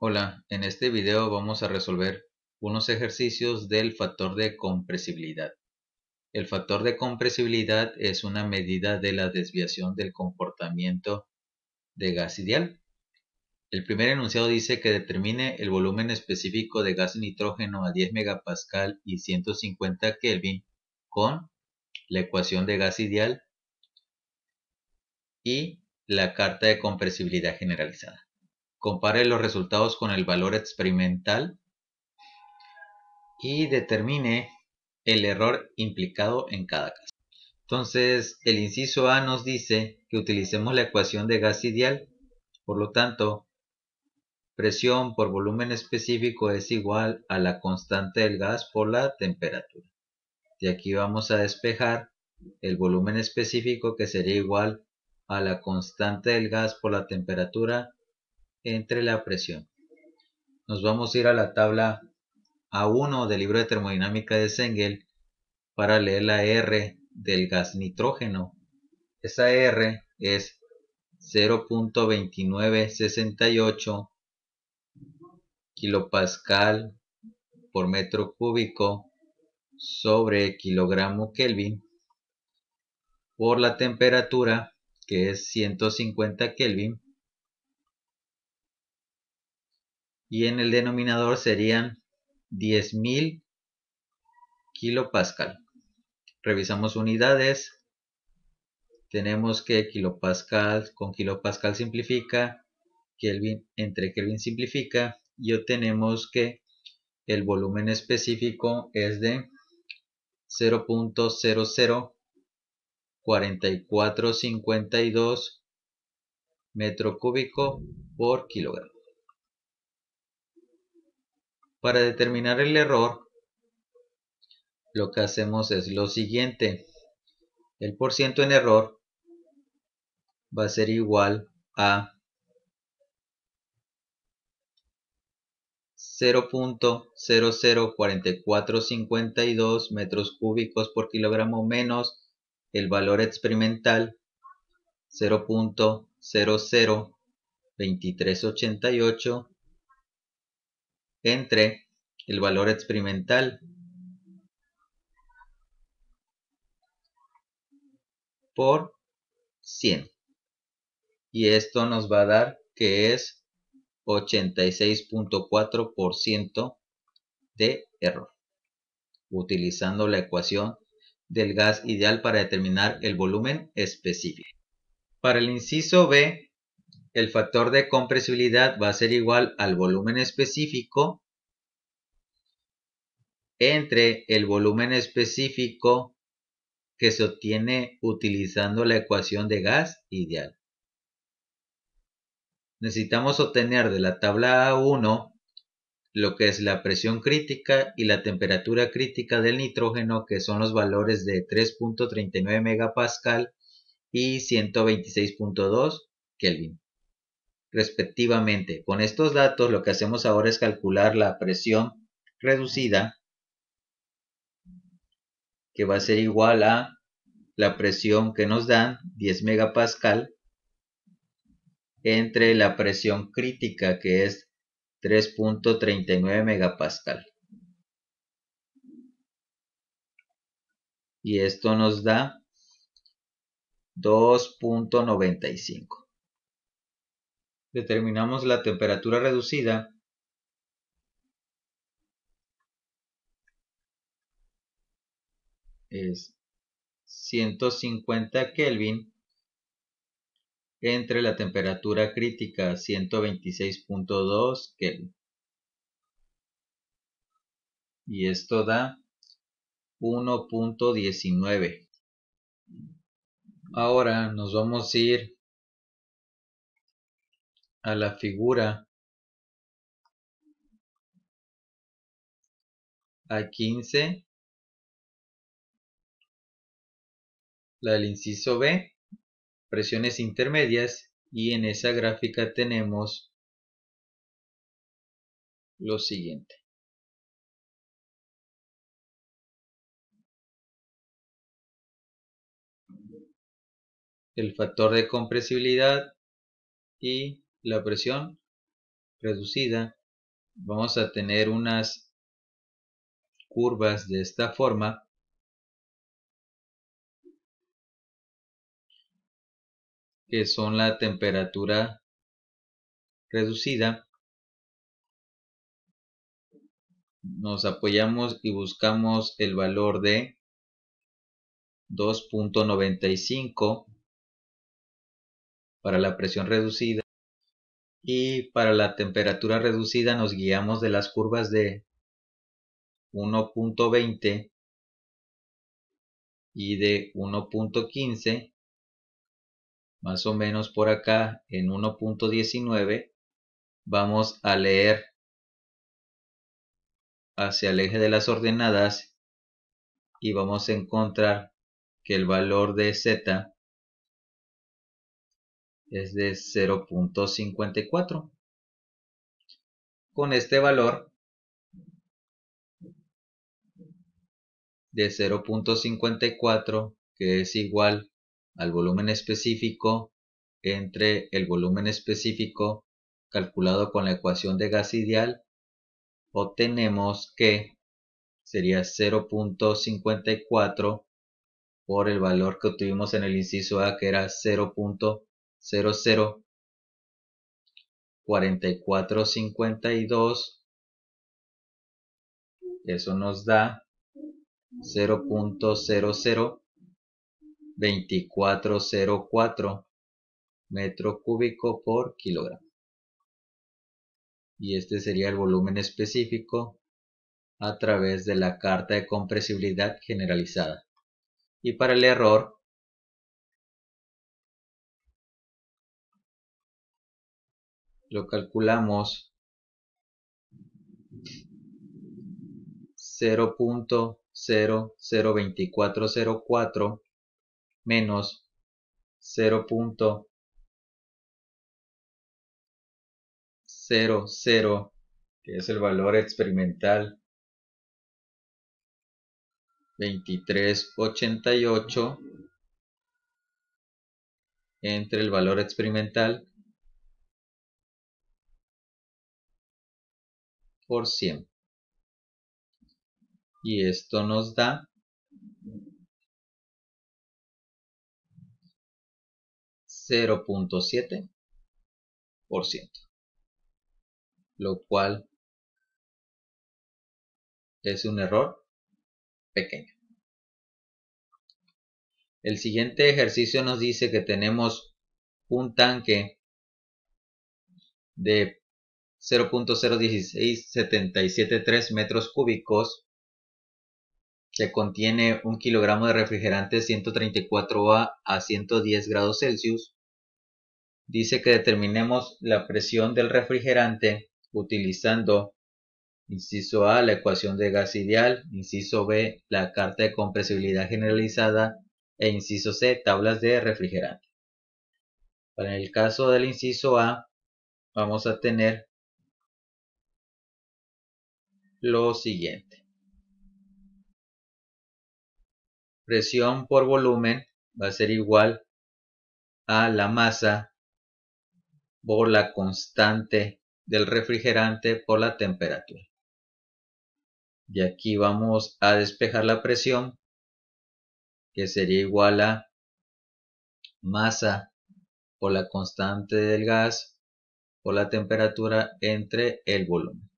Hola, en este video vamos a resolver unos ejercicios del factor de compresibilidad. El factor de compresibilidad es una medida de la desviación del comportamiento de gas ideal. El primer enunciado dice que determine el volumen específico de gas nitrógeno a 10 megapascal y 150 Kelvin con la ecuación de gas ideal y la carta de compresibilidad generalizada. Compare los resultados con el valor experimental y determine el error implicado en cada caso. Entonces, el inciso A nos dice que utilicemos la ecuación de gas ideal. Por lo tanto, presión por volumen específico es igual a la constante del gas por la temperatura. De aquí vamos a despejar el volumen específico, que sería igual a la constante del gas por la temperatura entre la presión. Nos vamos a ir a la tabla A1 del libro de termodinámica de Cengel para leer la R del gas nitrógeno. Esa R es 0.2968 kilopascal por metro cúbico sobre kilogramo Kelvin por la temperatura, que es 150 Kelvin, y en el denominador serían 10.000 kilopascal. Revisamos unidades. Tenemos que kilopascal con kilopascal simplifica, Kelvin entre Kelvin simplifica, y obtenemos que el volumen específico es de 0.004452 metro cúbico por kilogramo. Para determinar el error, lo que hacemos es lo siguiente. El porciento en error va a ser igual a 0.004452 metros cúbicos por kilogramo menos el valor experimental 0.002388 entre el valor experimental por 100, y esto nos va a dar que es 86.4% de error, utilizando la ecuación del gas ideal para determinar el volumen específico. Para el inciso B, el factor de compresibilidad va a ser igual al volumen específico entre el volumen específico que se obtiene utilizando la ecuación de gas ideal. Necesitamos obtener de la tabla A1 lo que es la presión crítica y la temperatura crítica del nitrógeno, que son los valores de 3.39 megapascal y 126.2 Kelvin, respectivamente. Con estos datos lo que hacemos ahora es calcular la presión reducida, que va a ser igual a la presión que nos dan, 10 megapascal, entre la presión crítica, que es 3.39 megapascal. Y esto nos da 2.95. Determinamos la temperatura reducida. Es 150 Kelvin entre la temperatura crítica 126.2 Kelvin. Y esto da 1.19. Ahora nos vamos a ir a la figura A15, la del inciso B, presiones intermedias, y en esa gráfica tenemos lo siguiente. El factor de compresibilidad y la presión reducida, vamos a tener unas curvas de esta forma, que son la temperatura reducida. Nos apoyamos y buscamos el valor de 2.95 para la presión reducida, y para la temperatura reducida nos guiamos de las curvas de 1.20 y de 1.15, más o menos por acá en 1.19 vamos a leer hacia el eje de las ordenadas y vamos a encontrar que el valor de Z es de 0.54. Con este valor de 0.54, que es igual al volumen específico entre el volumen específico calculado con la ecuación de gas ideal, obtenemos que sería 0.54 por el valor que obtuvimos en el inciso A, que era 0.004452. Eso nos da 0.002404 metro cúbico por kilogramo. Y este sería el volumen específico a través de la carta de compresibilidad generalizada. Y para el error, lo calculamos 0.002404 menos 0.00, que es el valor experimental 2388, entre el valor experimental por 100. Y esto nos da 0.7%, lo cual es un error pequeño. El siguiente ejercicio nos dice que tenemos un tanque de 0.016773 metros cúbicos que contiene 1 kilogramo de refrigerante 134A a 110 grados Celsius. Dice que determinemos la presión del refrigerante utilizando, inciso A, la ecuación de gas ideal, inciso B, la carta de compresibilidad generalizada, e inciso C, tablas de refrigerante. Para el caso del inciso A, vamos a tener lo siguiente. Presión por volumen va a ser igual a la masa por la constante del refrigerante por la temperatura. Y aquí vamos a despejar la presión, que sería igual a masa por la constante del gas por la temperatura entre el volumen.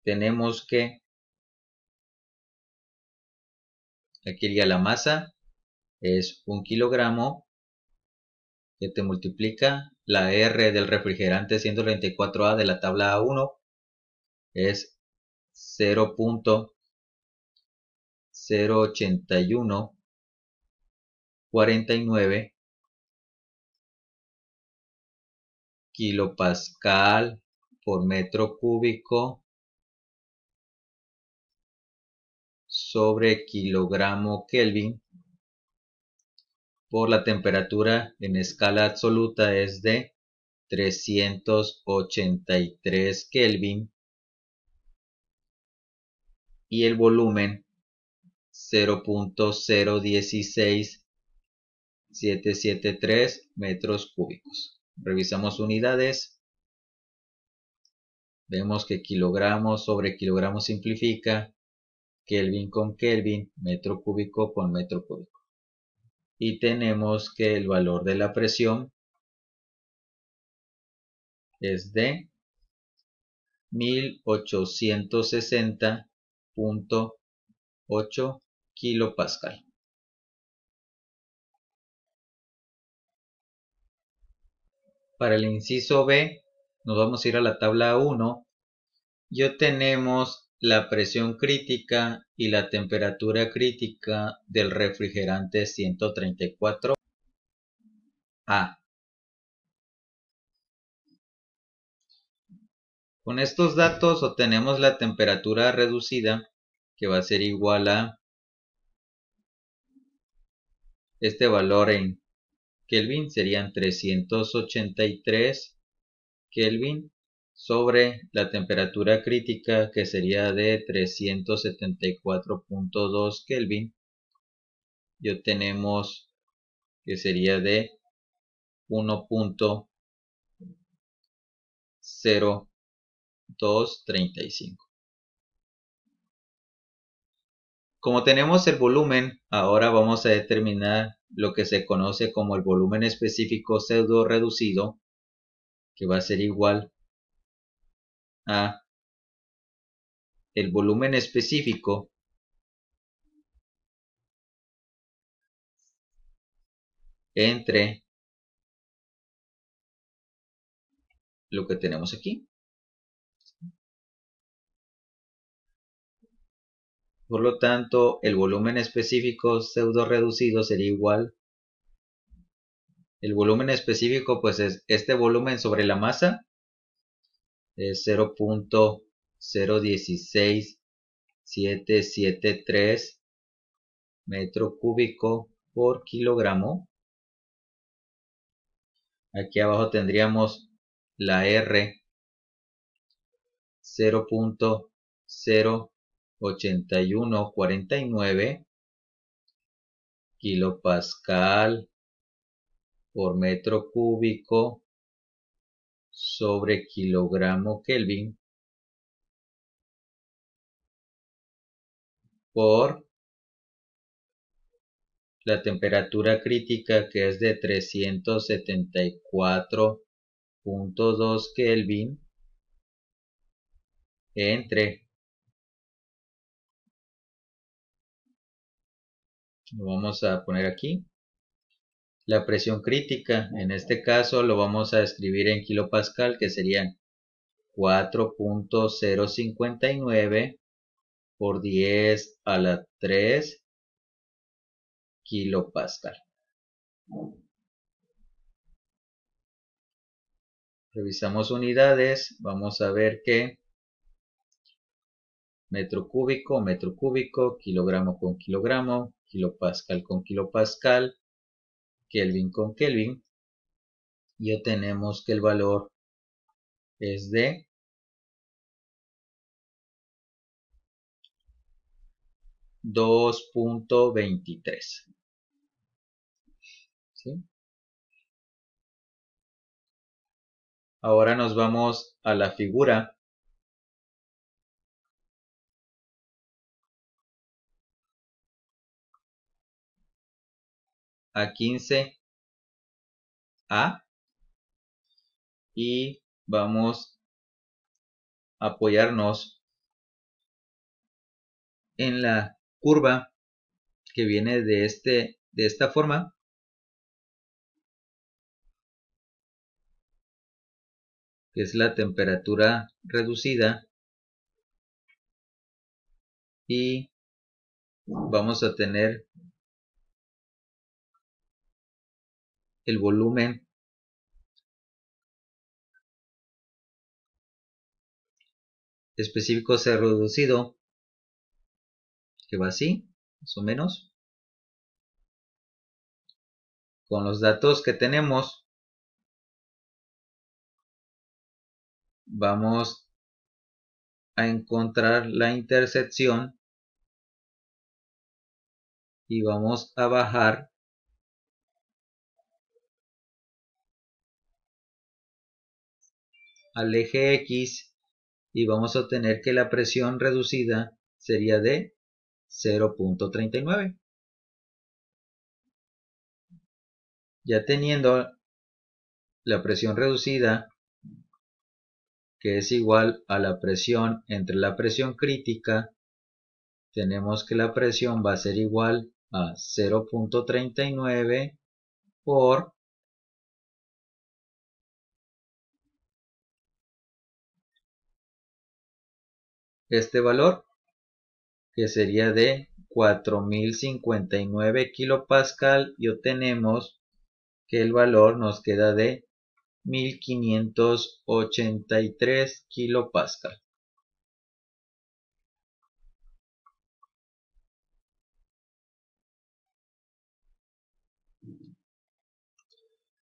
Tenemos que aquí iría la masa, es 1 kilogramo, que te multiplica la R del refrigerante 134A de la tabla A1, es 0.08149 kilopascal por metro cúbico sobre kilogramo Kelvin, por la temperatura en escala absoluta es de 383 Kelvin, y el volumen 0.016773 metros cúbicos. Revisamos unidades. Vemos que kilogramos sobre kilogramo simplifica. Kelvin con Kelvin, metro cúbico con metro cúbico. Y tenemos que el valor de la presión es de 1860.8 kilopascal. Para el inciso B, nos vamos a ir a la tabla 1 y obtenemos la presión crítica y la temperatura crítica del refrigerante 134A. Con estos datos obtenemos la temperatura reducida, que va a ser igual a este valor en Kelvin, serían 383 Kelvin sobre la temperatura crítica, que sería de 374.2 Kelvin, y obtenemos que sería de 1.0235. Como tenemos el volumen, ahora vamos a determinar lo que se conoce como el volumen específico pseudo reducido, que va a ser igual a el volumen específico entre lo que tenemos aquí. Por lo tanto, el volumen específico pseudo reducido sería igual. El volumen específico pues es este volumen sobre la masa, es 0.016773 metro cúbico por kilogramo. Aquí abajo tendríamos la R, 0.08149 kilopascal por metro cúbico sobre kilogramo Kelvin por la temperatura crítica, que es de 374.2 Kelvin entre, lo vamos a poner aquí, la presión crítica. En este caso lo vamos a escribir en kilopascal, que serían 4.059 por 10 a la 3 kilopascal. Revisamos unidades, vamos a ver que metro cúbico, kilogramo con kilogramo, kilopascal con kilopascal, Kelvin con Kelvin, y obtenemos que el valor es de 2.23. ¿Sí? Ahora nos vamos a la figura. A 15A y vamos a apoyarnos en la curva que viene de esta forma, que es la temperatura reducida, y vamos a tener el volumen específico ser reducido, que va así, más o menos. Con los datos que tenemos, vamos a encontrar la intersección y vamos a bajar al eje X y vamos a obtener que la presión reducida sería de 0.39. Ya teniendo la presión reducida, que es igual a la presión entre la presión crítica, tenemos que la presión va a ser igual a 0.39 por este valor, que sería de 4059 kilopascal, y obtenemos que el valor nos queda de 1583 kilopascal.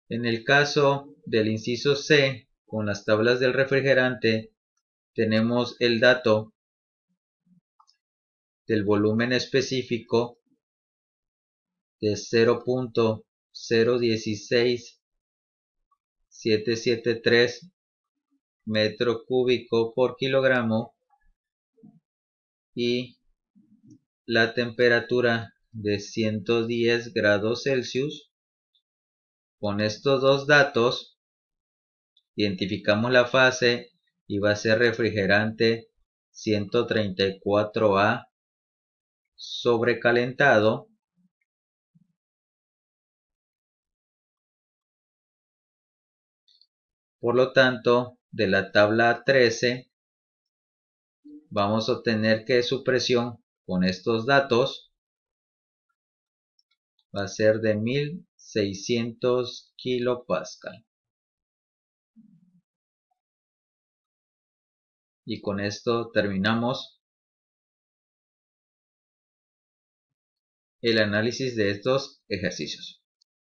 En el caso del inciso C, con las tablas del refrigerante, tenemos el dato del volumen específico de 0.016773 metro cúbico por kilogramo y la temperatura de 110 grados Celsius. Con estos dos datos identificamos la fase y va a ser refrigerante 134A sobrecalentado. Por lo tanto, de la tabla 13 vamos a obtener que su presión con estos datos va a ser de 1600 kilopascal. Y con esto terminamos el análisis de estos ejercicios.